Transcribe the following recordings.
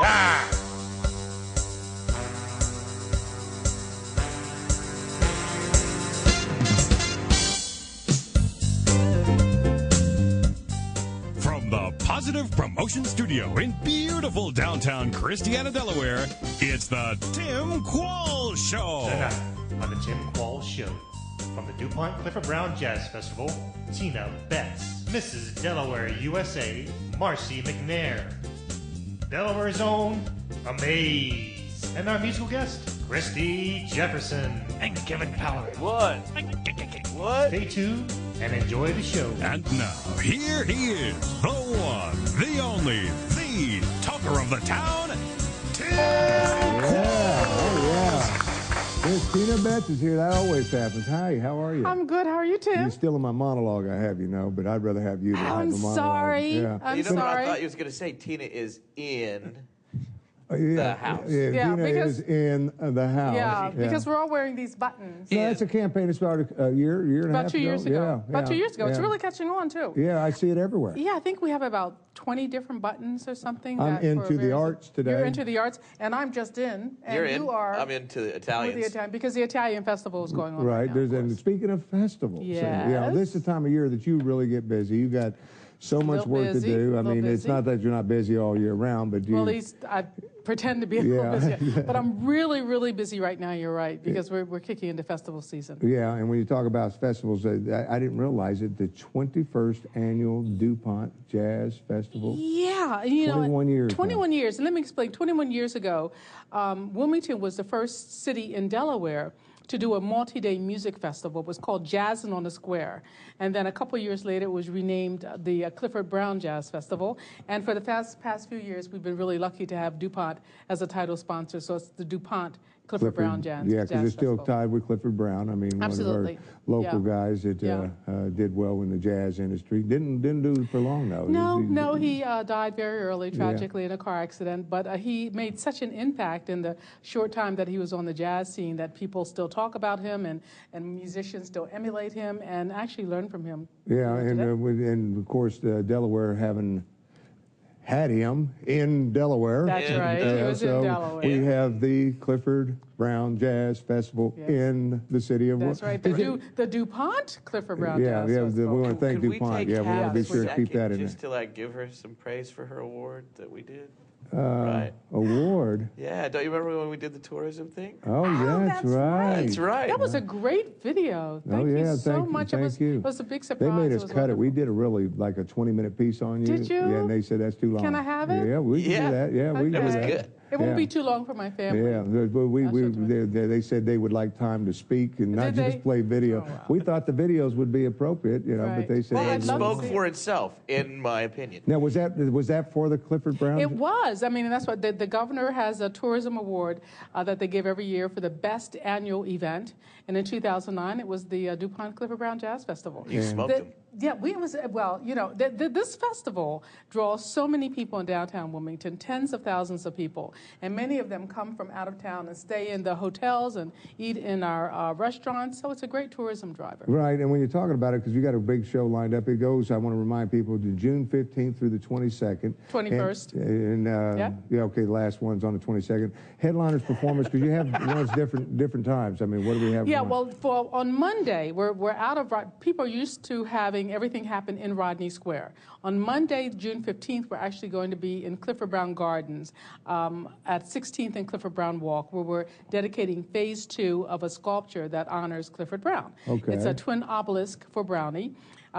time. From the Positive Promotion Studio in beautiful downtown Christiana, Delaware, it's the Tim Quall Show. Tonight on the Tim Quall Show, from the DuPont Clifford Brown Jazz Festival, Tina Betts, Mrs. Delaware USA, Marcy McNair, Delaware's own Amaze, and our musical guest, Christy Jefferson and Kevin Power. What? Stay tuned and enjoy the show. And now, here he is, the one, the only, the talker of the town, Tim Miss Tina Betts is here. That always happens. Hi, how are you? I'm good. How are you, Tim? You're still in my monologue, I have you know, but I'd rather have you than have I'm the monologue. sorry. Yeah. I'm You know what I sorry. thought you was going to say? Tina is in Yeah, the house. Yeah, Yeah, Tina because- is in the house. Yeah, because we're all wearing these buttons. No, that's a campaign that started a year and a half About 2 years ago. Yeah, About 2 years ago. It's yeah. really catching on, too. Yeah, I see it everywhere. Yeah, I think we have about 20 different buttons or something. I'm that for into the various- arts today. You're into the arts, and I'm just in. And You're in. you are. I'm into the with Italians. the Italian, because the Italian festival is going on Right, now, there's of and course. speaking of festivals, Yes. this is the time of year that you really get busy. You got so much Little work busy, to do. I little mean, it's busy. not that you're not busy all year round, but you. Well, at least I pretend to be a Yeah. little busy. But I'm really, really busy right now, you're right, because we're kicking into festival season. Yeah, and when you talk about festivals, I didn't realize it. The 21st annual DuPont Jazz Festival. Yeah, 21 years now. 21 years. And let me explain. 21 years ago, Wilmington was the first city in Delaware to do a multi-day music festival. It was called Jazzin' on the Square. And then a couple years later, it was renamed the Clifford Brown Jazz Festival. And for the past few years, we've been really lucky to have DuPont as a title sponsor. So it's the DuPont Clifford Brown Jazz Yeah, because it's still Festival. tied with Clifford Brown. I mean, Absolutely. one of our local Yeah. guys that Yeah. did well in the jazz industry. Didn't do it for long, though. No, he died very early, tragically, in a car accident. But he made such an impact in the short time that he was on the jazz scene that people still talk about him and musicians still emulate him and actually learn from him. Yeah, and, today. and of course, Delaware having had him in Delaware. That's right. He was so in Delaware. we have the Clifford Brown Jazz Festival Yes. in the city of. That's right. The DuPont Clifford Brown Yeah, Jazz yeah. Festival. We want to thank Could we DuPont. take Yeah, we want to be half sure a to keep that second in just to like give her some praise for her award that we did? there. Right. Award. Yeah, don't you remember when we did the tourism thing? Oh, yeah, that's right. That's right. That was a great video. Thank yeah, you so thank- much. thank you. It was a big surprise. They made us was cut it. We wonderful. did a really like a 20-minute piece on you. Did you? Yeah, and they said that's too long. Can I have it? Yeah, we can Yeah. do that. Yeah, we can That do was that. good. It won't Yeah. be too long for my family. Yeah, but they said they would like time to speak and not Did just they? play video. Oh, wow. We thought the videos would be appropriate, but Right. they said. Well, It I'd love to spoke see for itself, in my opinion. Now, was that for the Clifford Brown? It was. I mean, and that's what the governor has a tourism award that they give every year for the best annual event. And in 2009, it was the DuPont Clifford Brown Jazz Festival. You smoked them. Yeah, this festival draws so many people in downtown Wilmington, tens of thousands of people, and many of them come from out of town and stay in the hotels and eat in our restaurants. So it's a great tourism driver. Right, and when you're talking about it, because you got a big show lined up, it goes, I want to remind people, to June 15th through the 22nd. 21st. And Yeah. okay, the last one's on the 22nd. Headliners performance, because you have ones different times. I mean, what do we have? Yeah, going? well, on Monday, we're out of people are used to having everything happen in Rodney Square. On Monday, June 15th, we're actually going to be in Clifford Brown Gardens at 16th and Clifford Brown Walk, where we're dedicating phase 2 of a sculpture that honors Clifford Brown. Okay. It's a twin obelisk for Brownie.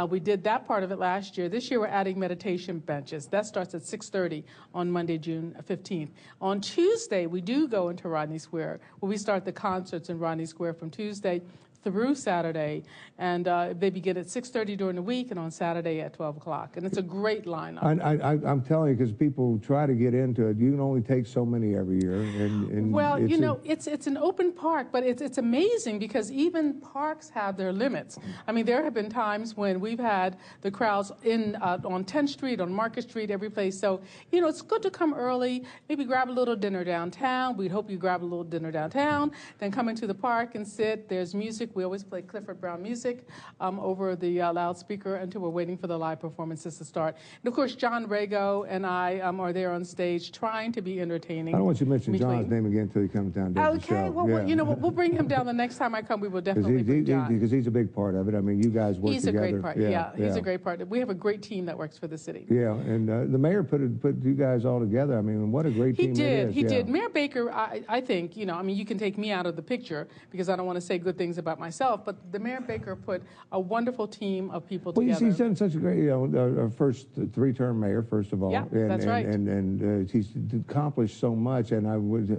We did that part of it last year. This year, we're adding meditation benches. That starts at 6:30 on Monday, June 15th. On Tuesday, we do go into Rodney Square, where we start the concerts in Rodney Square from Tuesday through Saturday, and they begin at 6:30 during the week, and on Saturday at 12 o'clock. And it's a great lineup. I'm telling you, because people try to get into it. You can only take so many every year. And Well, it's it's an open park, but it's amazing because even parks have their limits. I mean, there have been times when we've had the crowds on 10th Street, on Market Street, every place. So, it's good to come early, maybe grab a little dinner downtown. We'd hope you grab a little dinner downtown, then come into the park and sit. There's music music. We always play Clifford Brown music over the loudspeaker until we're waiting for the live performances to start. And of course, John Rago and I are there on stage trying to be entertaining. I don't want you to mention John's name again until he comes down to the show. Okay, well, you know what? We'll bring him down the next time I come. We will definitely bring John. Because he's a big part of it. I mean, you guys work he's together. He's a great part. Yeah, he's a great part. We have a great team that works for the city. Yeah, and the mayor put you guys all together. I mean, what a great team it is. He did. Mayor Baker, I think, I mean, you can take me out of the picture because I don't want to say good things about myself, but the Mayor Baker put a wonderful team of people together. He's done such a great, our first three-term mayor, first of all. Yeah, that's right. And he's accomplished so much, and I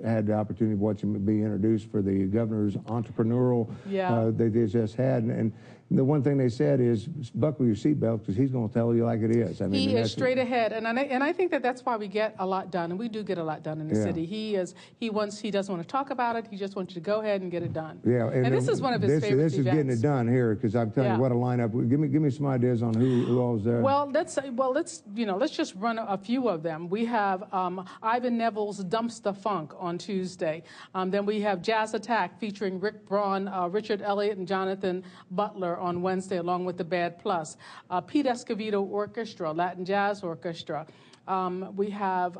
had the opportunity to watch him be introduced for the governor's entrepreneurial they just had. And the one thing they said is buckle your seatbelt because he's going to tell you like it is. I mean, he is straight ahead, and I think that's why we get a lot done, and we do get a lot done in the city. He doesn't want to talk about it. He just wants you to go ahead and get it done. Yeah, and this is one of his favorite events. This is getting it done here because I'm telling you what a lineup. Give me some ideas on who all's there. Well, let's just run a few of them. We have Ivan Neville's Dumpster Funk on Tuesday. Then we have Jazz Attack featuring Rick Braun, Richard Elliott, and Jonathan Butler on Wednesday, along with the Bad Plus. Pete Escovedo Orchestra, Latin Jazz Orchestra. We have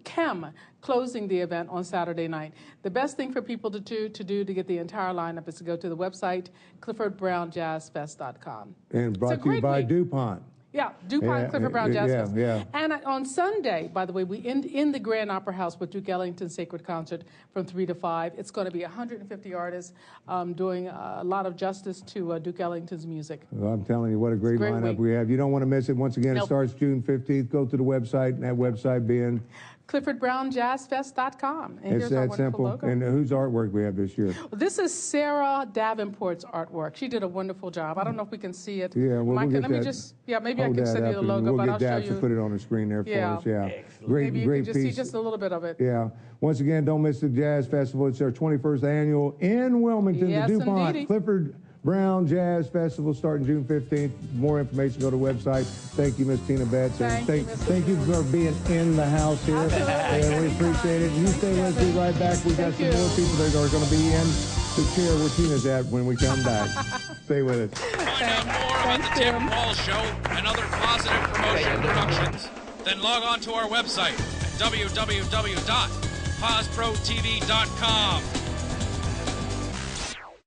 Chem closing the event on Saturday night. The best thing for people to do to get the entire lineup is to go to the website, cliffordbrownjazzfest.com. And brought to you by DuPont. Yeah, DuPont Clifford Brown Jazz Fest. Yeah. And on Sunday, by the way, we end in the Grand Opera House with Duke Ellington's Sacred Concert from 3 to 5. It's going to be 150 artists doing a lot of justice to Duke Ellington's music. Well, I'm telling you, what a great lineup we have. You don't want to miss it. Once again, it starts June 15th. Go to the website, and that website being cliffordbrownjazzfest.com. And it's that simple. Logo. And whose artwork we have this year? Well, this is Sarah Davenport's artwork. She did a wonderful job. I don't know if we can see it. Yeah, well, Mike, let me just, maybe I can send you the logo, but I'll show you. We'll put it on the screen there for us. Yeah, maybe you can just see just a little bit of it. Yeah. Once again, don't miss the Jazz Festival. It's our 21st annual in Wilmington, the DuPont indeedy. Clifford Brown Jazz Festival starting June 15th. More information, go to the website. Thank you, Miss Tina Betts. Thank you for being in the house here. And we appreciate it. You stay with us. Be right back. We got some more people that are going to be in the chair where Tina's at when we come back. Stay with us. Find out more about the Tim Walls Show and other Positive Promotion productions. Then log on to our website at www.posprotv.com.